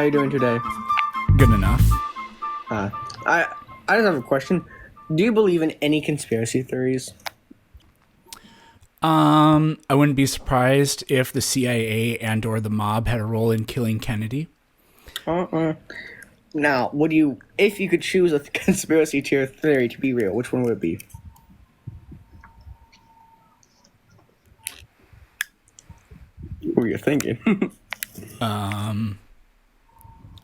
are you doing today? Good enough. I just have a question. Do you believe in any conspiracy theories? I wouldn't be surprised if the CIA and or the mob had a role in killing Kennedy. Now, if you could choose a conspiracy theory to be real, which one would it be? What were you thinking?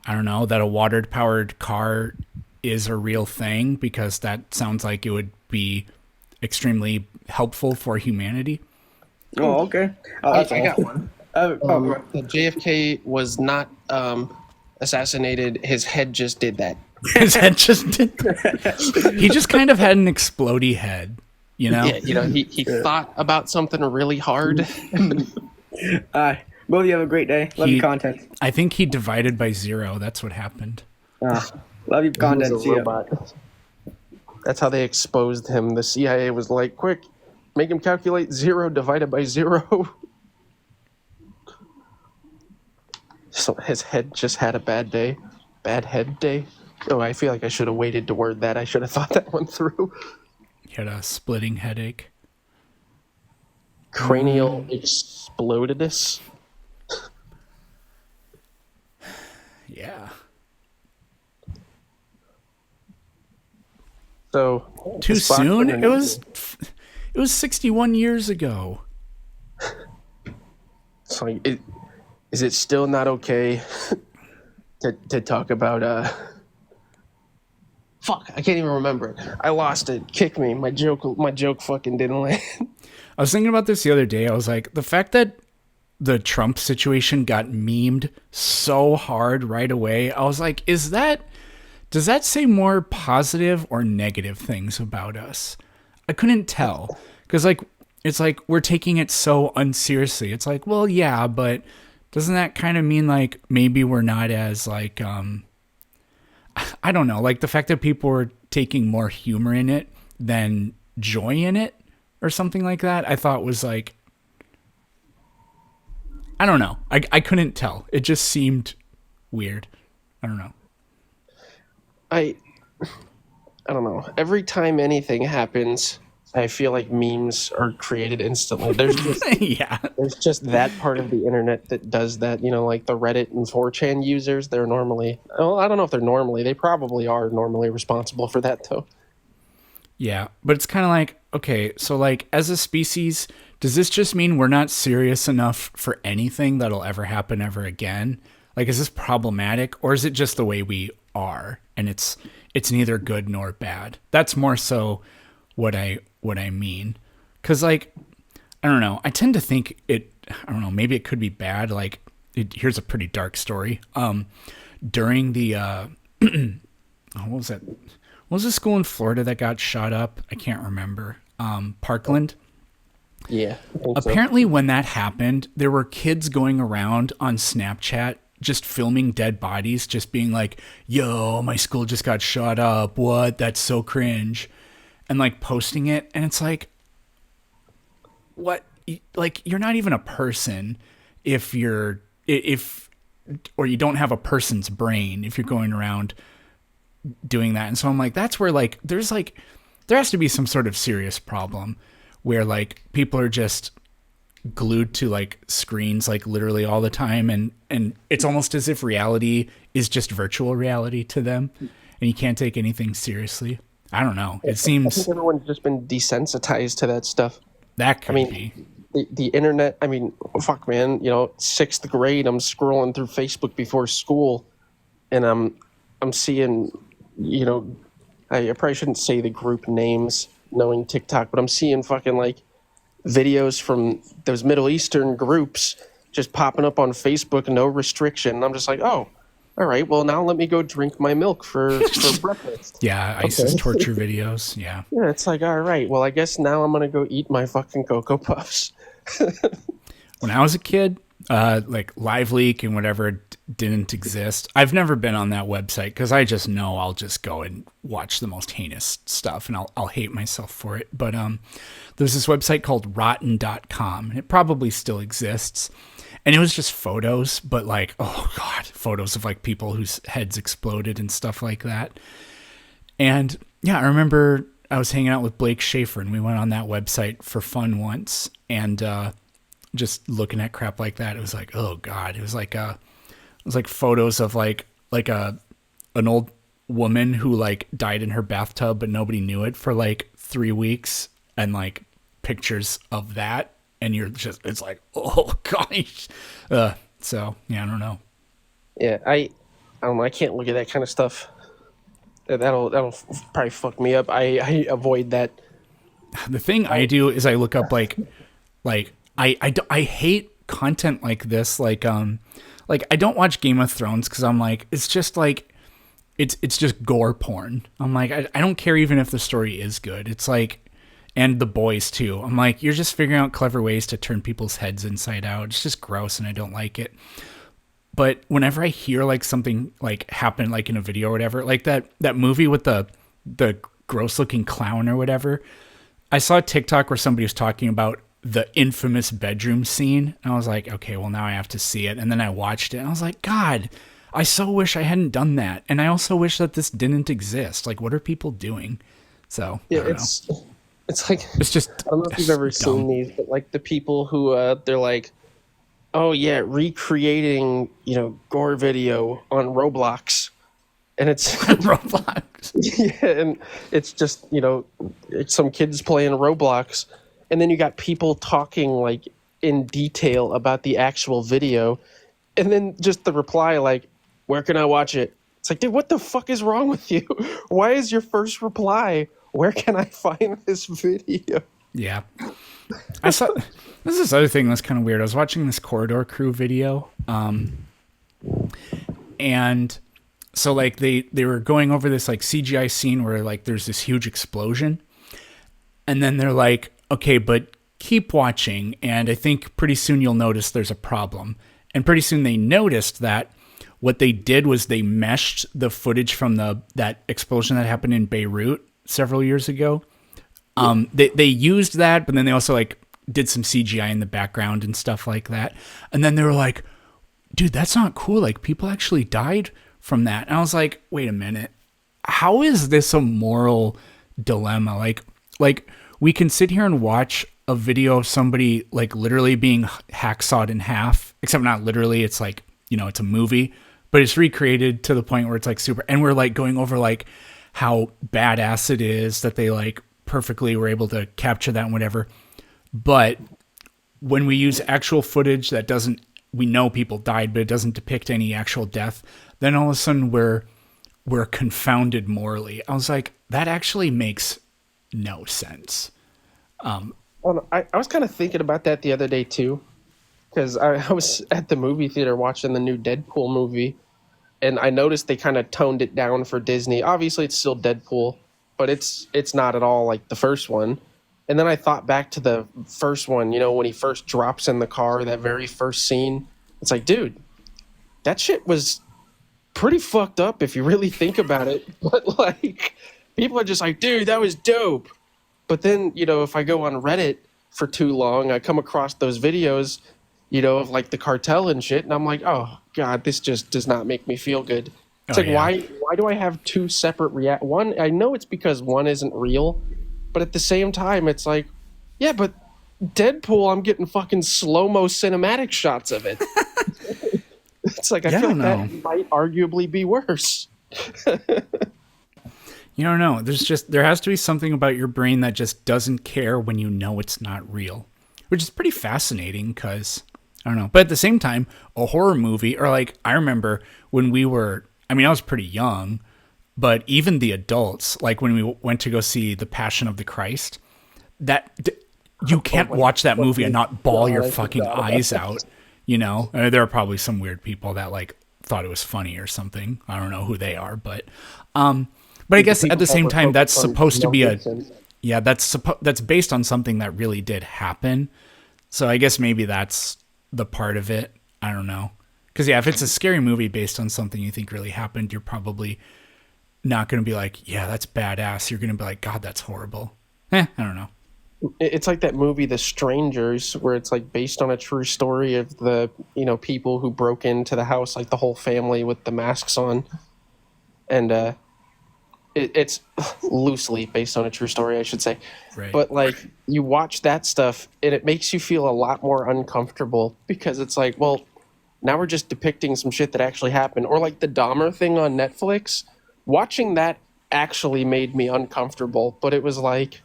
I don't know, that a water-powered car is a real thing, because that sounds like it would be extremely helpful for humanity. Oh, okay. I got one. The JFK was not assassinated. His head just did that. His head just did. He just kind of had an explodey head, you know? Yeah, he thought about something really hard. Both of you have a great day. Love your content. I think he divided by 0. That's what happened. Love your content. See ya. That's how they exposed him. The CIA was like, quick, make him calculate 0 divided by 0. So his head just had a bad day. Bad head day. Oh, I feel like I should have waited to word that. I should have thought that one through. He had a splitting headache. Cranial explodedness. Yeah. So too soon? It was 61 years ago. So is it still not okay to talk about fuck, I can't even remember it. I lost it. Kick me. My joke fucking didn't land. I was thinking about this the other day. I was like, the fact that the Trump situation got memed so hard right away, I was like, does that say more positive or negative things about us? I couldn't tell. Because, it's like we're taking it so unseriously. It's like, well, yeah, but doesn't that kind of mean, maybe we're not as, I don't know, the fact that people were taking more humor in it than joy in it or something like that, I thought was, I don't know. I couldn't tell. It just seemed weird. I don't know. I don't know. Every time anything happens, I feel like memes are created instantly. There's just there's just that part of the internet that does that. Like the Reddit and 4chan users. They're normally, well, I don't know if they're normally. They probably are normally responsible for that, though. Yeah, but it's kind of like, okay, so as a species, does this just mean we're not serious enough for anything that'll ever happen ever again? Is this problematic, or is it just the way we are, and it's neither good nor bad? That's more so what I mean. Because I don't know, I tend to think I don't know, maybe it could be bad. Here's a pretty dark story. During the what was that? What was the school in Florida that got shot up? I can't remember. Parkland. Yeah. Apparently when that happened, there were kids going around on Snapchat just filming dead bodies, just being like, yo, my school just got shot up. What? That's so cringe. And posting it. And it's like, what? You're not even a person or you don't have a person's brain if you're going around doing that. And so I'm like, that's where there has to be some sort of serious problem where people are just glued to screens literally all the time, and it's almost as if reality is just virtual reality to them, and you can't take anything seriously. I don't know. It seems I think everyone's just been desensitized to that stuff. That could be. The internet, fuck, man, 6th grade, I'm scrolling through Facebook before school, and I'm seeing, I probably shouldn't say the group names knowing TikTok, but I'm seeing fucking videos from those Middle Eastern groups just popping up on Facebook, no restriction. And I'm just like, oh, all right, well, now let me go drink my milk for breakfast. Yeah, ISIS torture videos, yeah. Yeah, it's like, all right, well, I guess now I'm going to go eat my fucking Cocoa Puffs. When I was a kid, Live Leak and whatever didn't exist. I've never been on that website because I just know I'll just go and watch the most heinous stuff and I'll hate myself for it. But there's this website called rotten.com, and it probably still exists. And it was just photos, but like, oh God, photos of like people whose heads exploded and stuff like that. And yeah, I remember I was hanging out with Blake Schaefer and we went on that website for fun once and just looking at crap like that. It was like, oh God, it was like photos of like an old woman who like died in her bathtub, but nobody knew it for like 3 weeks, and like pictures of that. And you're just, it's like, oh gosh. So yeah, I don't know. Yeah, I don't know. I can't look at that kind of stuff. That'll probably fuck me up. I avoid that. The thing I do is I look up I hate content like this. Like I don't watch Game of Thrones because I'm like, it's just like, it's just gore porn. I'm like, I don't care even if the story is good. It's like, and The Boys too. I'm like, you're just figuring out clever ways to turn people's heads inside out. It's just gross and I don't like it. But whenever I hear like something like happen like in a video or whatever, like that movie with the gross looking clown or whatever, I saw a TikTok where somebody was talking about the infamous bedroom scene. And I was like, okay, well now I have to see it. And then I watched it and I was like, God, I so wish I hadn't done that. And I also wish that this didn't exist. Like, what are people doing? So Yeah, I don't know. It's like, It's just, I don't know if you've ever seen these, but like the people who they're like, oh yeah, recreating, gore video on Roblox. And it's Roblox. yeah, and it's just, it's some kids playing Roblox, and then you got people talking like in detail about the actual video, and then just the reply like, where can I watch it? It's like, dude, what the fuck is wrong with you? Why is your first reply, where can I find this video? Yeah. I saw this is this other thing that's kind of weird. I was watching this Corridor Crew video, and so like they were going over this like CGI scene where like there's this huge explosion, and then they're like, okay, but keep watching, and I think pretty soon you'll notice there's a problem. And pretty soon they noticed that what they did was they meshed the footage from that explosion that happened in Beirut several years ago. They used that, but then they also like did some CGI in the background and stuff like that. And then they were like, dude, that's not cool. Like, people actually died from that. And I was like, wait a minute. How is this a moral dilemma? Like we can sit here and watch a video of somebody like literally being hacksawed in half, except not literally. It's like, it's a movie, but it's recreated to the point where it's like super, and we're like going over like how badass it is that they like perfectly were able to capture that and whatever. But when we use actual footage that doesn't, we know people died, but it doesn't depict any actual death, then all of a sudden we're confounded morally. I was like, that actually makes no sense. Well, I was kind of thinking about that the other day too, because I was at the movie theater watching the new Deadpool movie, and I noticed they kind of toned it down for Disney. Obviously, it's still Deadpool, but it's not at all like the first one. And then I thought back to the first one, when he first drops in the car, that very first scene. It's like, dude, that shit was pretty fucked up if you really think about it. But like, people are just like, dude, that was dope. But then, if I go on Reddit for too long, I come across those videos, of like the cartel and shit, and I'm like, oh God, this just does not make me feel good. It's why do I have two separate one? I know it's because one isn't real, but at the same time, it's like, yeah, but Deadpool, I'm getting fucking slow-mo cinematic shots of it. It's like, I feel like that might arguably be worse. You don't know. There has to be something about your brain that just doesn't care when you know it's not real, which is pretty fascinating because, I don't know. But at the same time, a horror movie, or like, I remember when I was pretty young, but even the adults, like when we went to go see The Passion of the Christ, you can't watch that movie and not bawl your fucking eyes out, There are probably some weird people that like thought it was funny or something. I don't know who they are, but I guess at the same time, that's supposed to be that's based on something that really did happen. So I guess maybe that's the part of it. I don't know. Because if it's a scary movie based on something you think really happened, you're probably not going to be like, yeah, that's badass. You're going to be like, God, that's horrible. I don't know. It's like that movie The Strangers, where it's like based on a true story of the people who broke into the house, like the whole family with the masks on, and it's loosely based on a true story, I should say. Right. But like you watch that stuff, and it makes you feel a lot more uncomfortable because it's like, well, now we're just depicting some shit that actually happened, or like the Dahmer thing on Netflix. Watching that actually made me uncomfortable, but it was like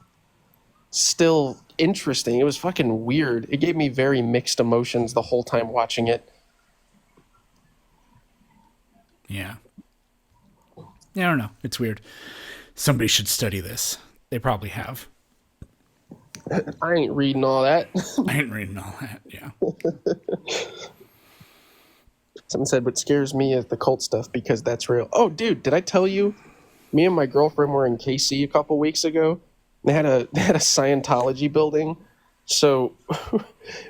still interesting. It was fucking weird. It gave me very mixed emotions the whole time watching it. Yeah. Yeah, I don't know. It's weird. Somebody should study this. They probably have. I ain't reading all that. I ain't reading all that. Yeah. Someone said what scares me is the cult stuff because that's real. Oh, dude, did I tell you? Me and my girlfriend were in KC a couple weeks ago. They had a Scientology building. So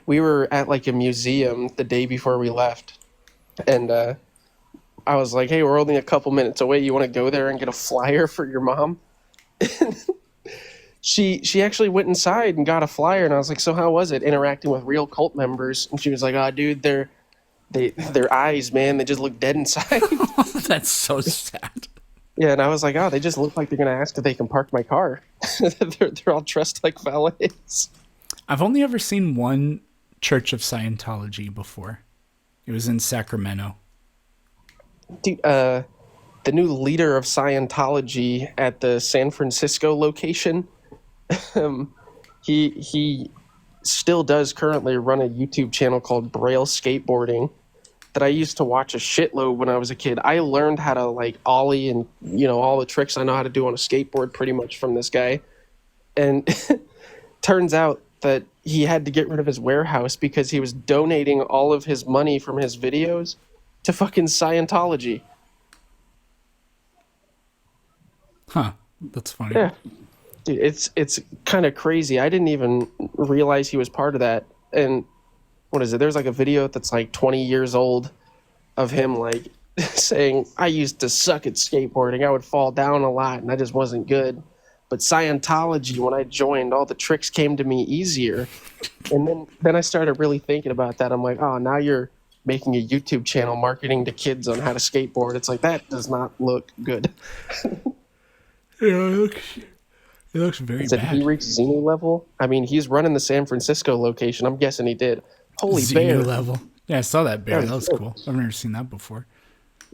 we were at like a museum the day before we left. And I was like, hey, we're only a couple minutes away. You want to go there and get a flyer for your mom? She actually went inside and got a flyer. And I was like, so how was it interacting with real cult members? And she was like, oh, dude, their eyes, man, they just look dead inside. That's so sad. Yeah, and I was like, oh, they just look like they're going to ask if they can park my car. they're all dressed like valets. I've only ever seen one Church of Scientology before. It was in Sacramento. Dude, the new leader of Scientology at the San Francisco location, he still does currently run a YouTube channel called Braille Skateboarding that I used to watch a shitload when I was a kid. I learned how to like ollie and all the tricks I know how to do on a skateboard pretty much from this guy. And turns out that he had to get rid of his warehouse because he was donating all of his money from his videos to fucking Scientology. Huh. That's funny. Yeah. Dude, it's kind of crazy. I didn't even realize he was part of that. And what is it? There's like a video that's like 20 years old of him like saying, I used to suck at skateboarding. I would fall down a lot and I just wasn't good. But Scientology, when I joined, all the tricks came to me easier. And then I started really thinking about that. I'm like, oh, now you're making a YouTube channel marketing to kids on how to skateboard. It's like, that does not look good. Yeah, it looks very Did bad. he reach Xenu level? I mean, he's running the San Francisco location. I'm guessing he did. Holy Xenu bear. level. Yeah, I saw that bear. That That was was cool. cool. I've never seen that before.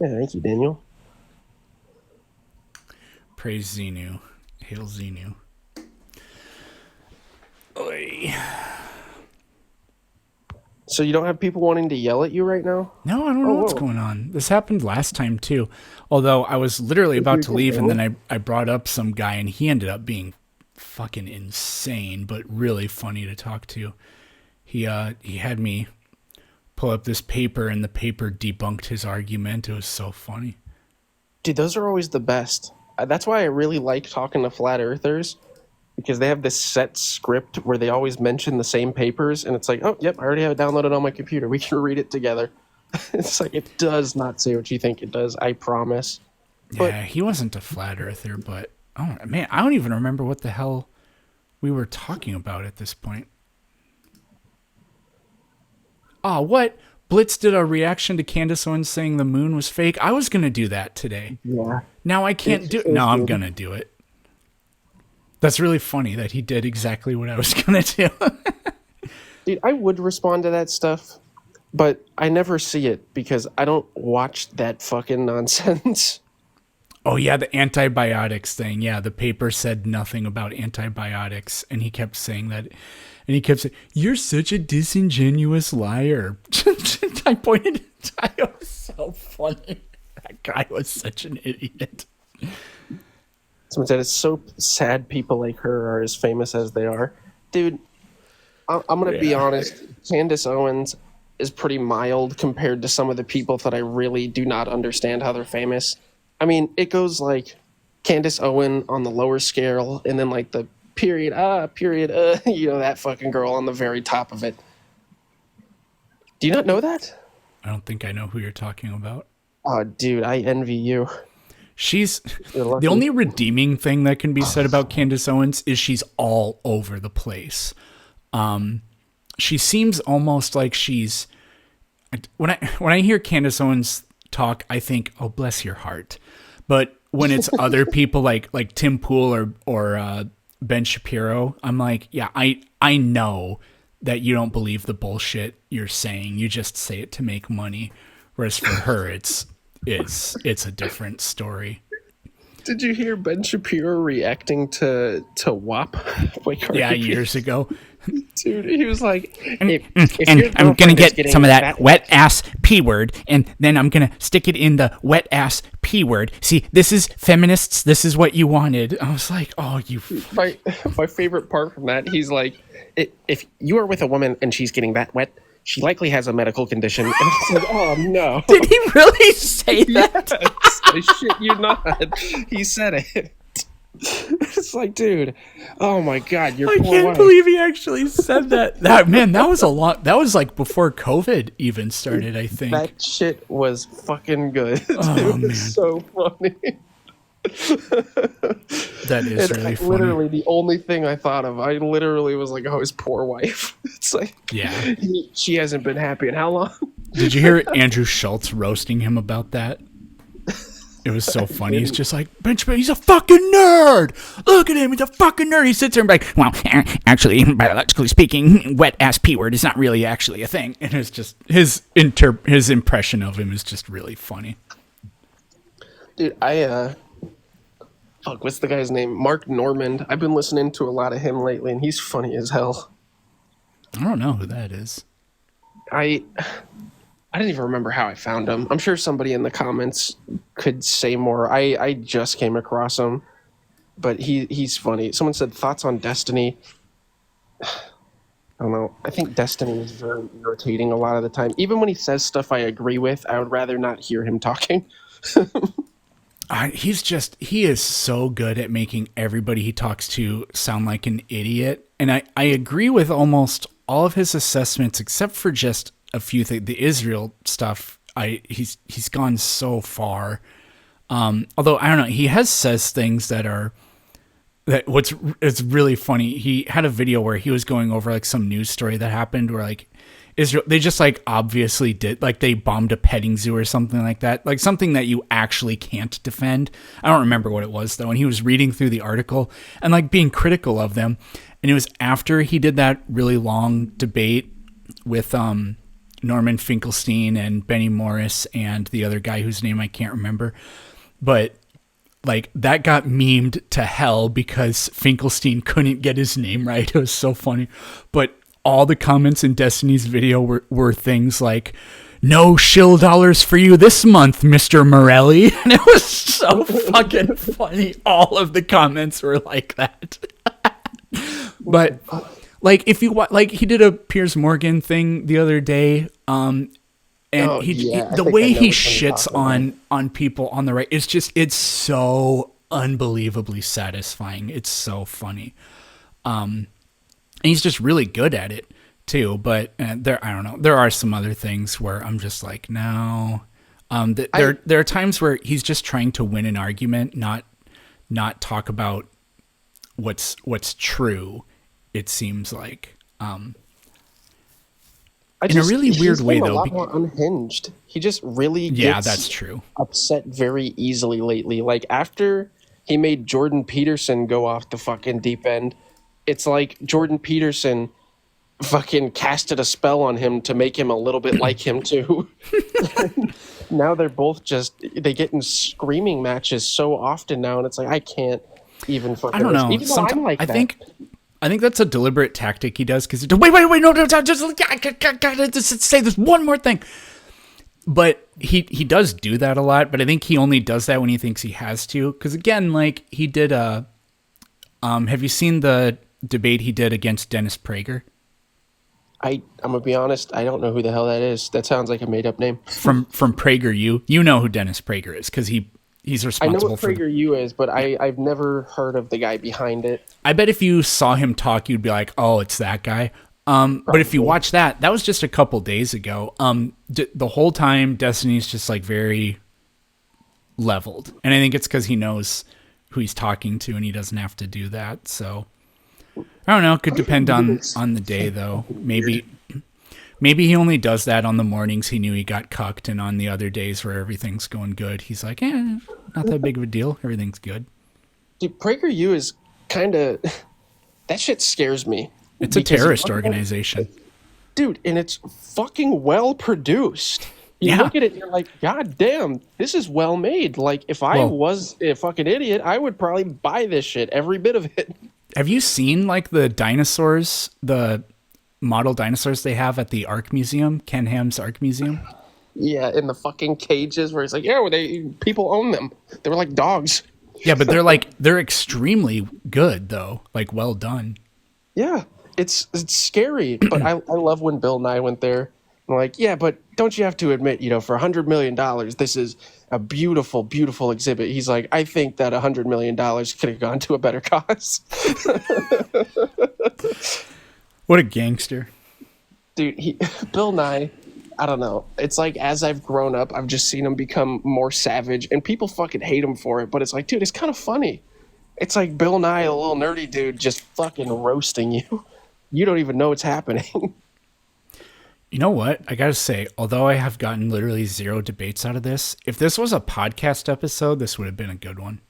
Yeah, thank you, Daniel. Praise Xenu. Hail Xenu. Oy. So you don't have people wanting to yell at you right now? No, I don't know what's whoa. going on. This happened last time too. Although I was literally about to leave and then I brought up some guy and he ended up being fucking insane, but really funny to talk to. He had me pull up this paper and the paper debunked his argument. It was so funny. Dude, those are always the best. That's why I really like talking to flat earthers, because they have this set script where they always mention the same papers, and it's like, oh, yep, I already have it downloaded on my computer. We can read it together. It's like, it does not say what you think it does, I promise. Yeah, he wasn't a flat earther, but oh man, I don't even remember what the hell we were talking about at this point. Oh, what? Blitz did a reaction to Candace Owens saying the moon was fake. I was going to do that today. Yeah. Now I can't do it. No, I'm going to do it. That's really funny that he did exactly what I was going to do. Dude, I would respond to that stuff, but I never see it because I don't watch that fucking nonsense. Oh, yeah, the antibiotics thing. Yeah, the paper said nothing about antibiotics, and he kept saying that. And he kept saying, you're such a disingenuous liar. I pointed at it was so funny. That guy was such an idiot. Someone said it's so sad people like her are as famous as they are. Dude, I'm going to be honest. Candace Owens is pretty mild compared to some of the people that I really do not understand how they're famous. I mean, it goes like Candace Owen on the lower scale, and then like the period, that fucking girl on the very top of it. Do you not know that? I don't think I know who you're talking about. Oh, dude, I envy you. She's You're lucky. the only redeeming thing that can be said about Candace Owens is she's all over the place. She seems almost like she's when I hear Candace Owens talk, I think, oh, bless your heart. But when it's other people like Tim Pool or Ben Shapiro, I'm like, yeah, I know that you don't believe the bullshit you're saying. You just say it to make money. Whereas for her, it's a different story. Did you hear Ben Shapiro reacting to WAP? Yeah, years ago. Dude, he was like, And I'm going to get some of that wet ass P word, and then I'm going to stick it in the wet ass P word. See, this is feminists. This is what you wanted. I was like, oh, you. My favorite part from that, he's like, if you are with a woman and she's getting that wet, she likely has a medical condition. And I said, oh, no. Did he really say that? Yes, I shit you not. He said it. It's like, dude, oh my God, your I poor can't wife. believe he actually said that. That was a lot. That was like before COVID even started, I think. That shit was fucking good. Oh, Dude, man. it's so funny. That is And really funny. literally the only thing I thought of, I literally was like, oh, his poor wife. It's like, Yeah. she hasn't been happy in how long? Did you hear Andrew Schultz roasting him about that? It was so funny. He's just like, Benjamin, he's a fucking nerd. Look at him. He's a fucking nerd. He sits there and like, well, actually, biologically speaking, wet ass P word is not really actually a thing. And it's just his impression of him is just really funny. Dude, fuck, what's the guy's name? Mark Normand. I've been listening to a lot of him lately, and he's funny as hell. I don't know who that is. I didn't even remember how I found him. I'm sure somebody in the comments could say more. I just came across him, but he's funny. Someone said thoughts on Destiny. I don't know. I think Destiny is very irritating a lot of the time. Even when he says stuff I agree with, I would rather not hear him talking. He is so good at making everybody he talks to sound like an idiot. And I agree with almost all of his assessments, except for just a few things. The Israel stuff, he's gone so far. Although I don't know, he says things it's really funny. He had a video where he was going over like some news story that happened where like Israel, they just like obviously did, like they bombed a petting zoo or something like that, like something that you actually can't defend. I don't remember what it was though. And he was reading through the article and like being critical of them. And it was after he did that really long debate with Norman Finkelstein and Benny Morris and the other guy whose name I can't remember. But like that got memed to hell because Finkelstein couldn't get his name right. It was so funny. But all the comments in Destiny's video were things like, no shill dollars for you this month, Mr. Morelli. And it was so fucking funny. All of the comments were like that. But like if you like, he did a Piers Morgan thing the other day, and the way he shits on people on the right, it's so unbelievably satisfying. It's so funny. And he's just really good at it too. But I don't know. There are some other things where I'm just like, no. There are times where he's just trying to win an argument, not talk about what's true. It seems like, in a really weird way, though. A lot more unhinged. He just really that's true. Upset very easily lately. Like after he made Jordan Peterson go off the fucking deep end, it's like Jordan Peterson fucking casted a spell on him to make him a little bit like him too. Now they're both they get in screaming matches so often now, and it's like I can't even fucking. I don't know. Even though I'm like I think that's a deliberate tactic he does because wait, no, just say this one more thing. But he does do that a lot, but I think he only does that when he thinks he has to. Because again, like he did have you seen the debate he did against Dennis Prager? I'm gonna be honest, I don't know who the hell that is. That sounds like a made up name. From PragerU, you know who Dennis Prager is because he's responsible. I know what PragerU is, but I've never heard of the guy behind it. I bet if you saw him talk, you'd be like, oh, it's that guy. But if you watch that was just a couple days ago. The whole time, Destiny's just like very leveled. And I think it's because he knows who he's talking to and he doesn't have to do that. So I don't know. It could depend on the day, though. Maybe he only does that on the mornings he knew he got cucked, and on the other days where everything's going good, he's like, not that big of a deal. Everything's good. Dude, PragerU is kind of... That shit scares me. It's a terrorist organization. Dude, and it's fucking well produced. You look at it and you're like, God damn, this is well made. Like, if I was a fucking idiot, I would probably buy this shit, every bit of it. Have you seen, like, the dinosaurs, the model dinosaurs they have at the Ark Museum, Ken Ham's Ark Museum? Yeah, in the fucking cages where it's like, yeah, people own them. They were like dogs. Yeah, but they're extremely good, though. Like, well done. Yeah, it's scary. But I love when Bill Nye went there. I'm like, yeah, but don't you have to admit, for $100 million, this is a beautiful, beautiful exhibit. He's like, I think that $100 million could have gone to a better cause. What a gangster. Dude, Bill Nye, I don't know. It's like, as I've grown up, I've just seen him become more savage, and people fucking hate him for it, but it's like, dude, it's kind of funny. It's like Bill Nye, a little nerdy dude, just fucking roasting you. You don't even know it's happening. You know what? I gotta say, although I have gotten literally zero debates out of this, if this was a podcast episode, this would have been a good one.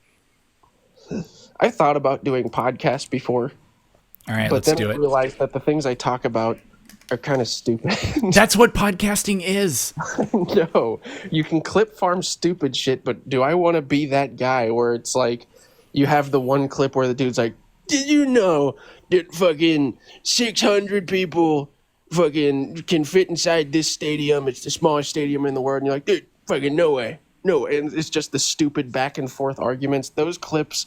I thought about doing podcasts before. All right, but let's do then I it. realized that the things I talk about are kind of stupid. That's what podcasting is. No, you can clip farm stupid shit, but do I want to be that guy where it's like, you have the one clip where the dude's like, did you know that fucking 600 people fucking can fit inside this stadium? It's the smallest stadium in the world. And you're like, dude, fucking no way. No. And it's just the stupid back and forth arguments. Those clips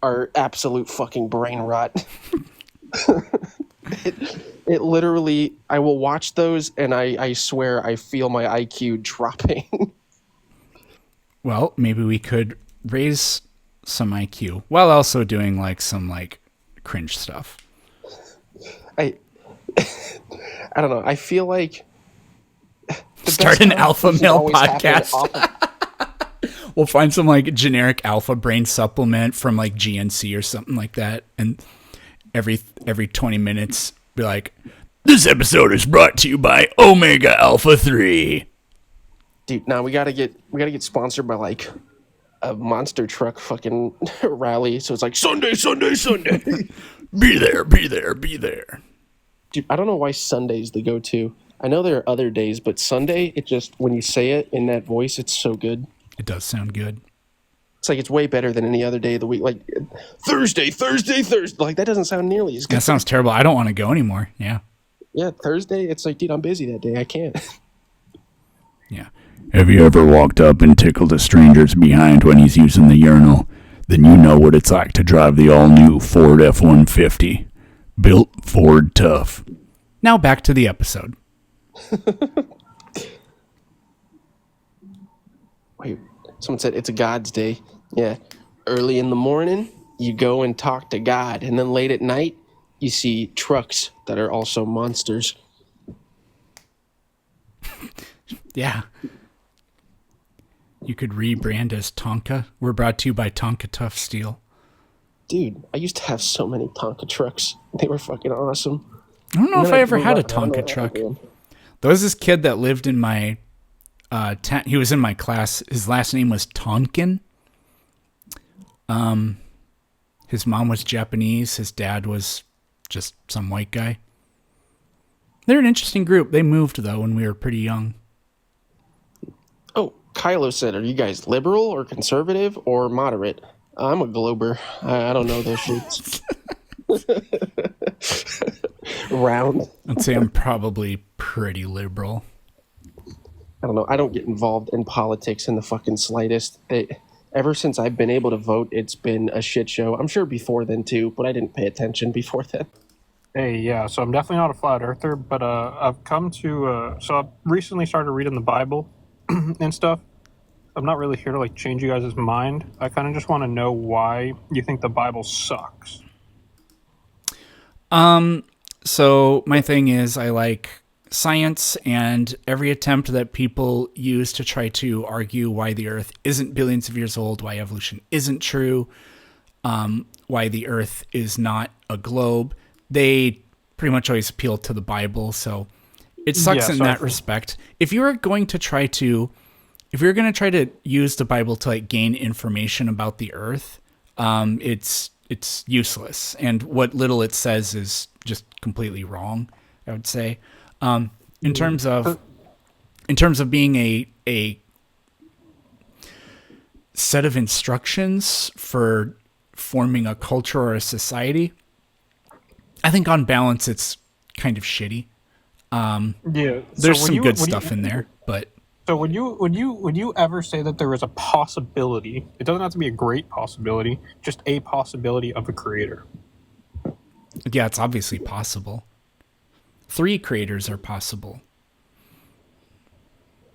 are absolute fucking brain rot. It literally, I will watch those and I swear I feel my IQ dropping. Well, maybe we could raise some IQ while also doing like some like cringe stuff. I don't know. I feel like start an alpha male podcast. We'll find some like generic alpha brain supplement from like GNC or something like that, and every 20 minutes be like, this episode is brought to you by Omega Alpha 3. Dude, now we gotta get sponsored by like a monster truck fucking rally. So it's like Sunday. Be there. Dude, I don't know why Sunday's the go-to. I know there are other days, but Sunday, it just, when you say it in that voice, it's so good. It does sound good. It's like, it's way better than any other day of the week. Like, Thursday. Like, that doesn't sound nearly as good. That sounds terrible. I don't want to go anymore. Yeah. Yeah, Thursday, it's like, dude, I'm busy that day. I can't. Yeah. Have you ever walked up and tickled a stranger's behind when he's using the urinal? Then you know what it's like to drive the all-new Ford F-150. Built Ford tough. Now back to the episode. Wait, someone said it's a God's day. Yeah. Early in the morning, you go and talk to God. And then late at night, you see trucks that are also monsters. Yeah. You could rebrand as Tonka. We're brought to you by Tonka Tough Steel. Dude, I used to have so many Tonka trucks. They were fucking awesome. I don't know if I ever had a Tonka truck. There was this kid that lived in my he was in my class. His last name was Tonkin. His mom was Japanese. His dad was just some white guy. They're an interesting group. They moved, though, when we were pretty young. Oh, Kylo said, are you guys liberal or conservative or moderate? I'm a Glober. I don't know those shits. Round. I'd say I'm probably pretty liberal. I don't know. I don't get involved in politics in the fucking slightest. Ever since I've been able to vote, it's been a shit show. I'm sure before then too, but I didn't pay attention before then. Hey, yeah, so I'm definitely not a flat earther, but I've come to, so I've recently started reading the Bible and stuff. I'm not really here to like change you guys' mind. I kind of just want to know why you think the Bible sucks. So my thing is I like science and every attempt that people use to try to argue why the Earth isn't billions of years old, why evolution isn't true, why the Earth is not a globe, they pretty much always appeal to the Bible. So it sucks in that respect. If you're going to try to use the Bible to like gain information about the Earth, it's useless, and what little it says is just completely wrong, I would say. In terms of being a set of instructions for forming a culture or a society, I think on balance it's kind of shitty. There's some good stuff in there, but so would you ever say that there is a possibility? It doesn't have to be a great possibility, just a possibility of a creator. Yeah, it's obviously possible. 3 creators are possible.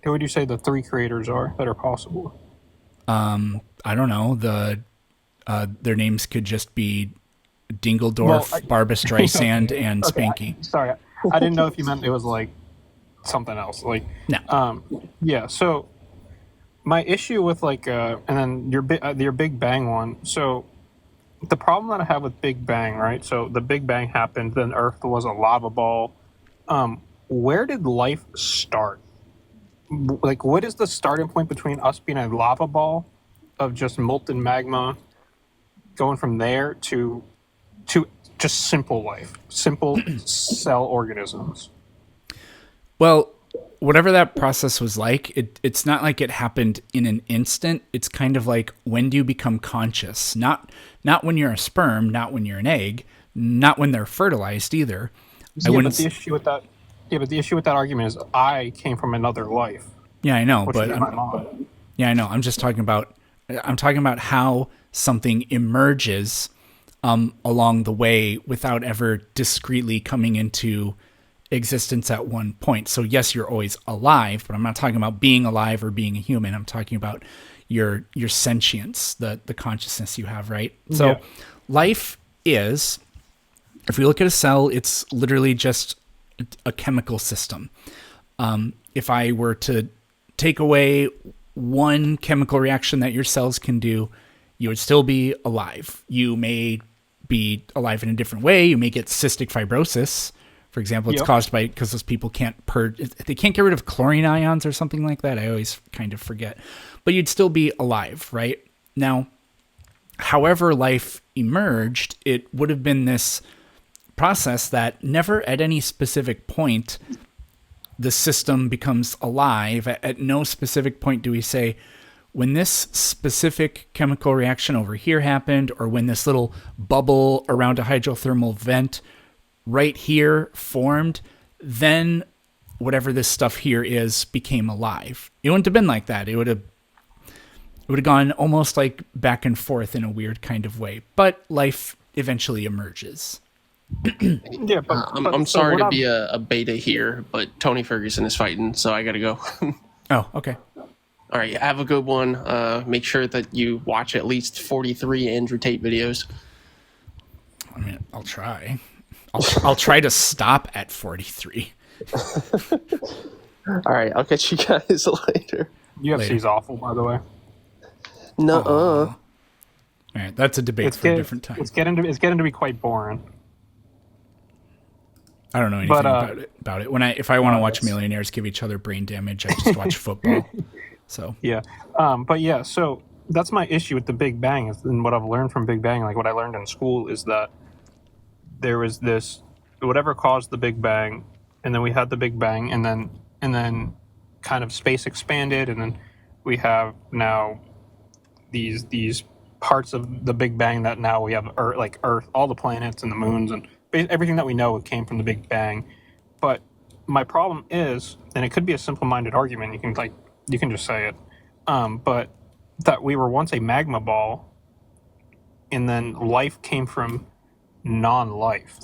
Who would you say the 3 creators are that are possible? I don't know. Their names could just be Dingledorf, Barbra Streisand, and Spanky. Sorry, I didn't know if you meant it was like something else. Like no. Yeah. So my issue with like and then your Big Bang one. So the problem that I have with Big Bang, right? So the Big Bang happened, then Earth was a lava ball. Where did life start? Like, what is the starting point between us being a lava ball of just molten magma, going from there to just simple life, simple cell organisms? Well, whatever that process was like, it's not like it happened in an instant. It's kind of like, when do you become conscious? Not when you're a sperm, not when you're an egg, not when they're fertilized either. But the issue with that argument is I came from another life. Yeah, I know, but my mom. Yeah, I know. I'm talking about how something emerges along the way without ever discretely coming into existence at one point. So yes, you're always alive, but I'm not talking about being alive or being a human. I'm talking about your sentience, the consciousness you have, right? So life is, if we look at a cell, it's literally just a chemical system. If I were to take away one chemical reaction that your cells can do, you would still be alive. You may be alive in a different way. You may get cystic fibrosis, for example. It's caused by, because those people they can't get rid of chlorine ions or something like that. I always kind of forget. But you'd still be alive, right? Now, however life emerged, it would have been this process that never at any specific point the system becomes alive. At no specific point do we say, when this specific chemical reaction over here happened, or when this little bubble around a hydrothermal vent right here formed, then whatever this stuff here is became alive. It wouldn't have been like that. It would have gone almost like back and forth in a weird kind of way. But life eventually emerges. Yeah, but I'm sorry to be a beta here, but Tony Ferguson is fighting, so I gotta go. Oh, okay. All right, have a good one. Make sure that you watch at least 43 Andrew Tate videos. I mean, I'll try. I'll try to stop at 43. All right, I'll catch you guys later. UFC's awful, by the way. No. All right, that's a debate for a different time. It's getting to be quite boring. I don't know anything about it. If I want to watch millionaires give each other brain damage, I just watch football. So yeah, so that's my issue with the Big Bang. And what I've learned from Big Bang, like what I learned in school, is that there was this, whatever caused the Big Bang, and then we had the Big Bang, and then kind of space expanded, and then we have now these parts of the Big Bang that now we have Earth, all the planets and the moons and everything that we know came from the Big Bang. But my problem is, and it could be a simple-minded argument, you can just say it, but that we were once a magma ball, and then life came from non-life.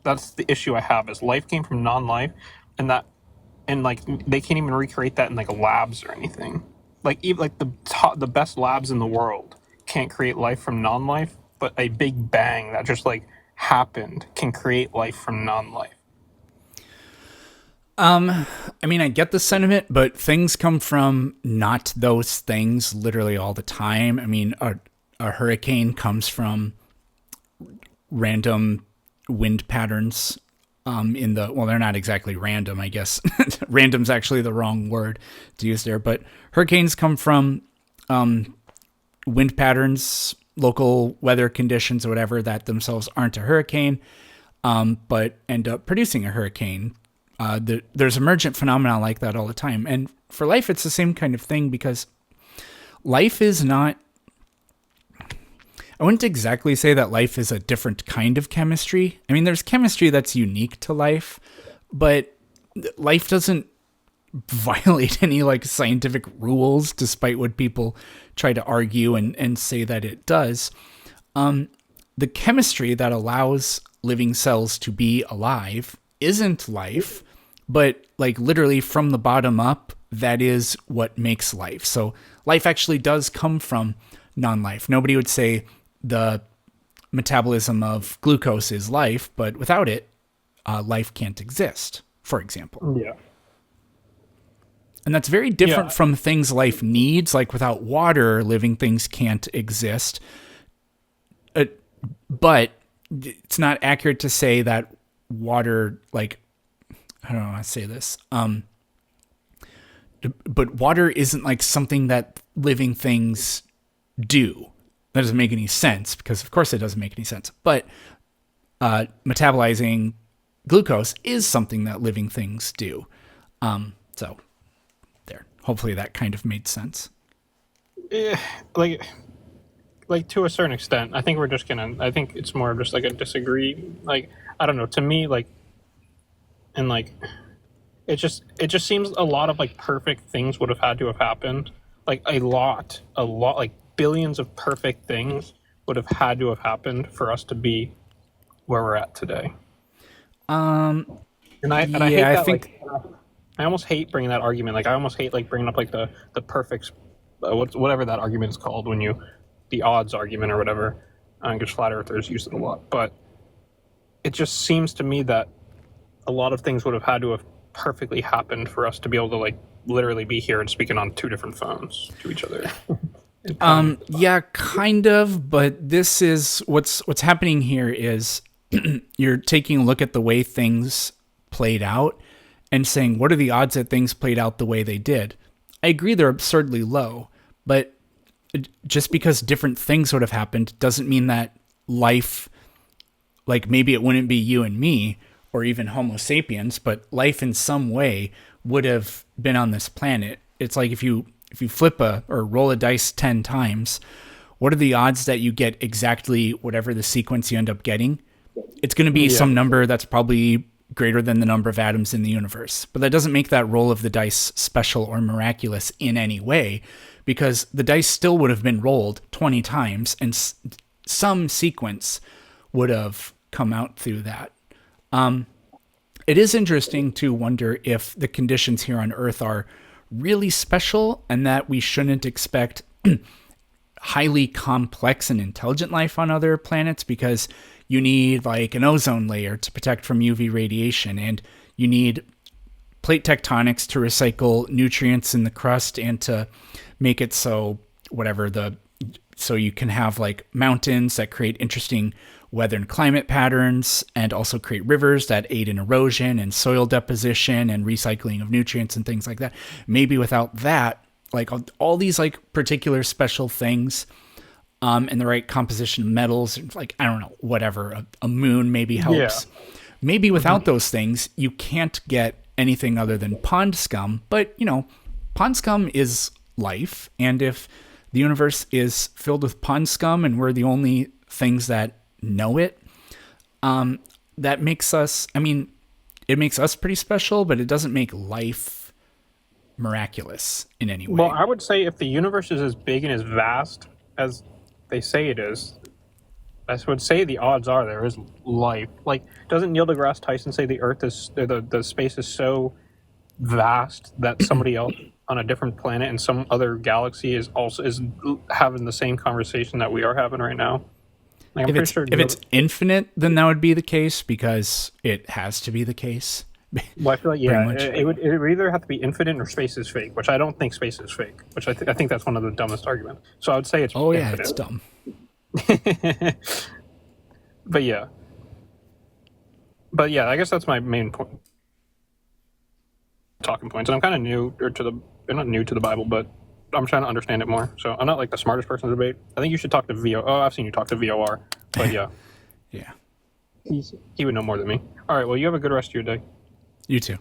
That's the issue I have, is life came from non-life, and they can't even recreate that in like labs or anything. Even the best labs in the world can't create life from non-life, but a Big Bang that just happened can create life from non-life. I mean, I get the sentiment, but things come from not those things literally all the time. I mean, a hurricane comes from random wind patterns well, they're not exactly random, I guess. Random's actually the wrong word to use there, but hurricanes come from wind patterns, local weather conditions, or whatever, that themselves aren't a hurricane, but end up producing a hurricane. There's emergent phenomena like that all the time. And for life, it's the same kind of thing, because life is not, I wouldn't exactly say that life is a different kind of chemistry. I mean, there's chemistry that's unique to life, but life doesn't violate any like scientific rules, despite what people try to argue and say that it does. The chemistry that allows living cells to be alive isn't life, but like literally from the bottom up, that is what makes life. So life actually does come from non-life. Nobody would say the metabolism of glucose is life, but without it, life can't exist, for example. Yeah. And that's very different from things life needs. Like without water, living things can't exist. But it's not accurate to say that water, like, I don't know how to say this. But water isn't like something that living things do. That doesn't make any sense, because of course it doesn't make any sense. But metabolizing glucose is something that living things do. So there. Hopefully that kind of made sense. Like to a certain extent. I think we're just gonna. I think it's more of just like a disagree. Like, I don't know. To me, like, and like, it just seems a lot of like perfect things would have had to have happened. Like a lot, like billions of perfect things would have had to have happened for us to be where we're at today. And I hate that. I think like, I almost hate bringing that argument. Like I almost hate like bringing up like the perfect, whatever that argument is called, when the odds argument or whatever. Because flat earthers use it a lot, but it just seems to me that a lot of things would have had to have perfectly happened for us to be able to like literally be here and speaking on two different phones to each other. Yeah, kind of, but this is what's happening here is you're taking a look at the way things played out and saying, what are the odds that things played out the way they did? I agree they're absurdly low, but just because different things would have happened doesn't mean that life, like maybe it wouldn't be you and me or even Homo sapiens, but life in some way would have been on this planet. It's like if you flip or roll a dice 10 times, what are the odds that you get exactly whatever the sequence you end up getting? It's going to be some number that's probably greater than the number of atoms in the universe. But that doesn't make that roll of the dice special or miraculous in any way, because the dice still would have been rolled 20 times and some sequence would have come out through that. It is interesting to wonder if the conditions here on Earth are really special and that we shouldn't expect highly complex and intelligent life on other planets, because you need like an ozone layer to protect from UV radiation, and you need plate tectonics to recycle nutrients in the crust and to make it so so you can have like mountains that create interesting weather and climate patterns, and also create rivers that aid in erosion and soil deposition and recycling of nutrients and things like that. Maybe without that, like all these like particular special things, and the right composition of metals, like, I don't know, whatever, a moon maybe helps. Yeah. Maybe without those things, you can't get anything other than pond scum. But, pond scum is life. And if the universe is filled with pond scum and we're the only things that know it, that makes us, it makes us pretty special, but it doesn't make life miraculous in any way. Well, I would say if the universe is as big and as vast as they say it is, I would say the odds are there is life. Like, doesn't Neil deGrasse Tyson say the Earth is the space is so vast that somebody else on a different planet in some other galaxy is having the same conversation that we are having right now? Like, if it's infinite, then that would be the case, because it has to be the case. Well, I feel like Pretty much. it would either have to be infinite or space is fake, which I don't think space is fake. Which I think that's one of the dumbest arguments. So I would say it's Oh yeah, infinite. it's dumb. But yeah, I guess that's my main point. Talking points, and I'm kind of I'm not new to the Bible, but I'm trying to understand it more. So I'm not like the smartest person to debate. I think you should talk to VO. Oh, I've seen you talk to VOR, but yeah, Yeah. he would know more than me. All right, well, you have a good rest of your day. You too.